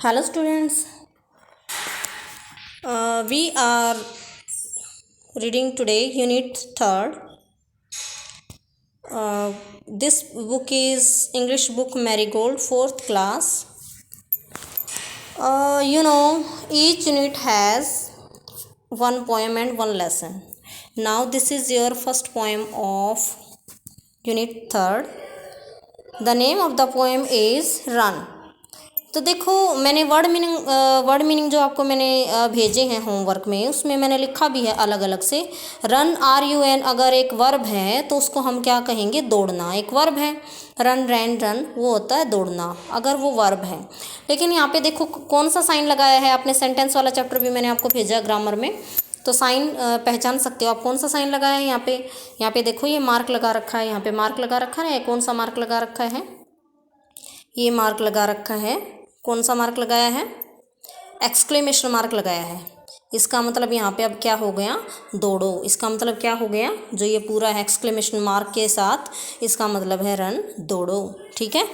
Hello students, we are reading today unit 3rd. This book is English book Marigold 4th class. Each unit has one poem and one lesson. Now this is your first poem of unit 3rd. The name of the poem is Run. तो देखो मैंने word meaning जो आपको मैंने भेजे हैं homework में, उसमें मैंने लिखा भी है अलग अलग से। रन RUN अगर एक वर्ब है तो उसको हम क्या कहेंगे? दौड़ना। एक वर्ब है रन, रैन, रन, वो होता है दौड़ना अगर वो वर्ब है। लेकिन यहाँ पे देखो कौन सा साइन लगाया है आपने। सेंटेंस वाला चैप्टर भी मैंने आपको भेजा ग्रामर में, तो साइन पहचान सकते हो आप कौन सा साइन लगाया है। यहाँ पे देखो ये मार्क लगा रखा है, यहाँ पे मार्क लगा रखा है। कौन सा मार्क लगा रखा है? ये मार्क लगा रखा है। कौन सा मार्क लगाया है? एक्सक्लेमेशन मार्क लगाया है। इसका मतलब यहाँ पे अब क्या हो गया? दौड़ो। इसका मतलब क्या हो गया? जो ये पूरा है एक्सक्लेमेशन मार्क के साथ, इसका मतलब है रन, दौड़ो। ठीक है,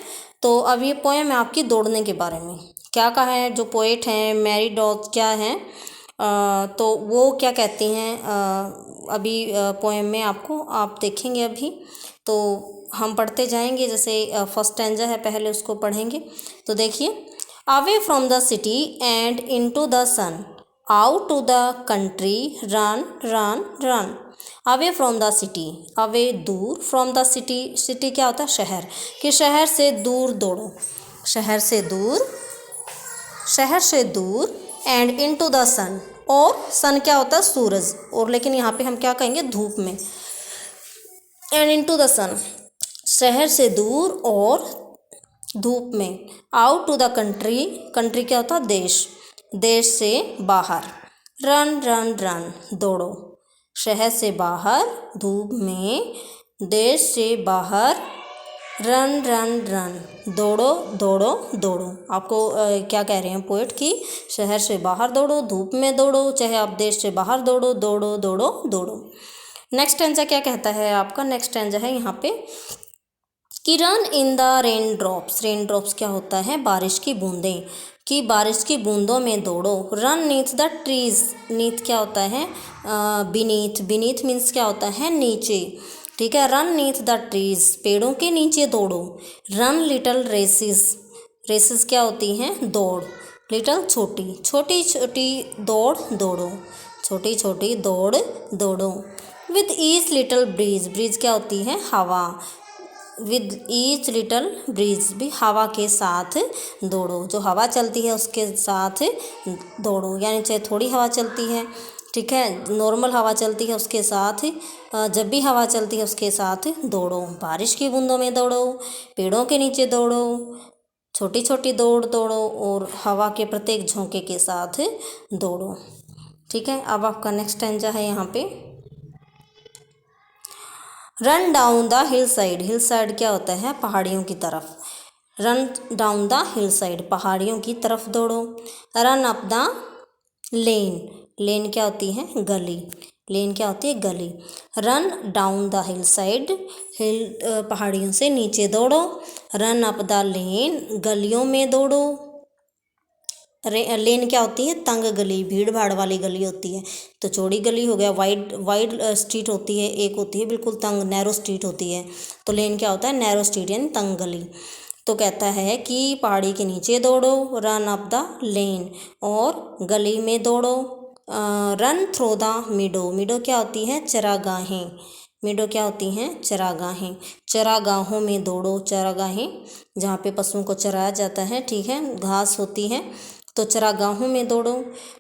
तो अब ये पोएम है आपकी दौड़ने के बारे में। क्या कहा है? जो पोएट हैं मैरी डॉज क्या हैं, तो वो क्या कहती हैं अभी पोएम में आपको आप देखेंगे अभी। तो हम पढ़ते जाएंगे, जैसे फर्स्ट स्टैंजा है पहले उसको पढ़ेंगे। तो देखिए, away from the city and into the sun, out to the country, run run run. Away from the city, away दूर, फ्रॉम द सिटी, सिटी क्या होता है? शहर। कि शहर से दूर दौड़ो, शहर से दूर, शहर से दूर, एंड इनटू द सन, और सन क्या होता है? सूरज। और लेकिन यहाँ पे हम क्या कहेंगे? धूप में। एंड इनटू द सन, शहर से दूर और धूप में। Out to the country, country क्या होता है? देश, देश से बाहर। रन रन रन, दौड़ो। शहर से बाहर, धूप में, देश से बाहर, रन रन रन, दौड़ो दौड़ो दौड़ो। आपको क्या कह रहे हैं पोएट की? शहर से बाहर दौड़ो, धूप में दौड़ो, चाहे आप देश से बाहर दौड़ो, दौड़ो दौड़ो दौड़ो। नेक्स्ट स्टैंजा क्या कहता है आपका? नेक्स्ट स्टैंजा है यहाँ पे कि run in the rain drops. Rain drops क्या होता है? बारिश की बूंदें। कि बारिश की बूंदों में दौड़ो। रन नीथ द ट्रीज, नीथ क्या होता है? बीनीथ, बीनीथ मीन्स क्या होता है? नीचे। ठीक है, रन नीथ द ट्रीज, पेड़ों के नीचे दौड़ो। रन लिटल रेसिस, रेसिस क्या होती हैं? दौड़। लिटल छोटी, छोटी छोटी दौड़ दौड़ो, छोटी छोटी दौड़ दौड़ो। With each little breeze, breeze क्या होती है? हवा। विद ईच लिटल ब्रीज, भी हवा के साथ दौड़ो। जो हवा चलती है उसके साथ दौड़ो, यानी चाहे थोड़ी हवा चलती है, ठीक है, नॉर्मल हवा चलती है, उसके साथ जब भी हवा चलती है उसके साथ दौड़ो। बारिश की बूंदों में दौड़ो, पेड़ों के नीचे दौड़ो, छोटी छोटी दौड़ दौड़ो, और हवा के प्रत्येक झोंके के साथ दौड़ो। ठीक है, अब आपका नेक्स्ट स्टैंजा है यहाँ पे, run down the hill side. Hill side क्या होता है? पहाड़ियों की तरफ। Run down the hill side, पहाड़ियों की तरफ दौड़ो। Run up the lane, lane क्या होती है? गली, लेन क्या होती है? गली। Run down the hill side, hill पहाड़ियों से नीचे दौड़ो। रन अप द लेन, गलियों में दौड़ो। लेन क्या होती है? तंग गली, भीड़ भाड़ वाली गली होती है। तो चौड़ी गली हो गया, वाइड वाइड स्ट्रीट होती है, एक होती है बिल्कुल तंग, नैरो स्ट्रीट होती है। तो लेन क्या होता है? नैरो स्ट्रीट यानी तंग गली। तो कहता है कि पहाड़ी के नीचे दौड़ो, रन अप द लेन, और गली में दौड़ो। रन थ्रू द मीडो, मीडो क्या होती है? चरागाहें। मीडो क्या होती हैं? चरागाहें। चरागाहों में दौड़ो, चरागाहें जहाँ पे पशुओं को चराया जाता है, ठीक है, घास होती है, तो चरागाहों में दौड़ो।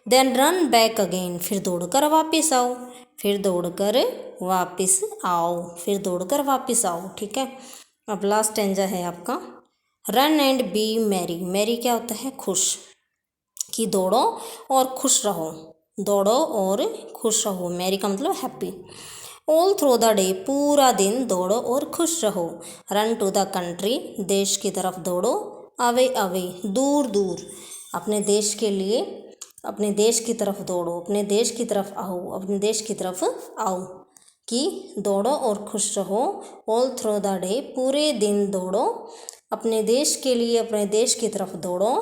देन रन बैक अगेन, फिर दौड़कर वापस आओ, फिर दौड़कर वापस आओ, फिर दौड़कर वापस आओ। ठीक है, अब लास्ट स्टैंजा है आपका, run and be merry. Merry क्या होता है? खुश। कि दौड़ो और खुश रहो, दौड़ो और खुश रहो। मैरी का मतलब happy. All through the day, पूरा दिन दौड़ो और खुश रहो। रन टू द कंट्री, देश की तरफ दौड़ो। अवे अवे, दूर दूर, अपने देश के लिए, अपने देश की तरफ दौड़ो, अपने देश की तरफ आओ, अपने देश की तरफ आओ। कि दौड़ो और खुश रहो। ऑल थ्रू द डे, पूरे दिन दौड़ो, अपने देश के लिए, अपने देश की तरफ दौड़ो।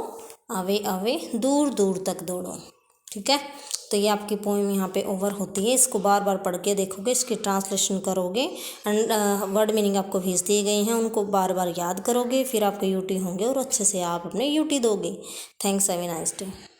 आवे आवे दूर दूर तक दौड़ो। ठीक है, तो ये आपकी पोएम यहाँ पे ओवर होती है। इसको बार बार पढ़ के देखोगे, इसकी ट्रांसलेशन करोगे एंड वर्ड मीनिंग आपको भेज दिए गए हैं, उनको बार बार याद करोगे, फिर आपके यूटी होंगे और अच्छे से आप अपने यूटी दोगे। Thanks, have a nice day.